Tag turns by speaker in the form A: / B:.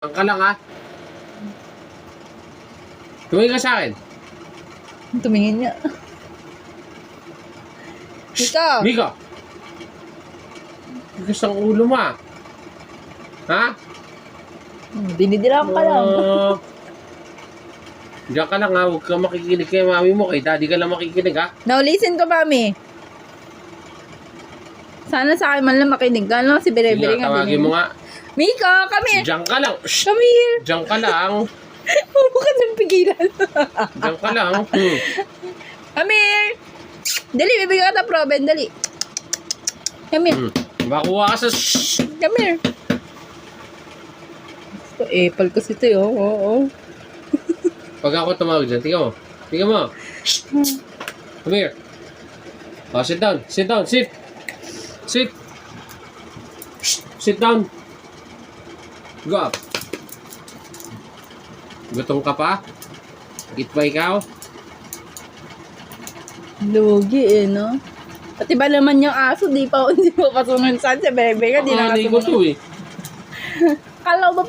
A: Ang ka lang ha. Tumingin ka sa akin.
B: Tumingin niya. Mika!
A: Mika! Tigas ang ulo mo ha. Ha?
B: Dinidilaan ka lang.
A: Diyan ka lang ha. Huwag kang makikinig kay mami mo. Kay daddy ka lang makikinig ha.
B: Now listen ko, mami. Sana sa akin man lang makinig ka. Ano, si Bere-Bere nga.
A: Tawagin mo nga.
B: Mika, come here!
A: Diyan ka lang. Shh!
B: Come here!
A: Diyan ka lang.
B: Huwag ka nang pigilan.
A: Diyan ka lang.
B: Come here! Dali, bibigyan ka ng proben. Dali. Come here.
A: Makuha ka sa shh!
B: Come here. Ito, epal kasi ito, oh. Oo.
A: Pag ako tumawag dyan, tingnan mo. Tingnan mo. Shh! Come here. Oh, sit down. Sit down. Sit. Sit. Shh! Sit down. Go up. Gutom ka pa? Eat ba ikaw?
B: Lugi eh, no? Pati ba naman yung aso, di pa, hindi mo pasunod saan si Bebe ka, di na
A: Panganay ko
B: kasunod.
A: to eh.
B: Kala ko ba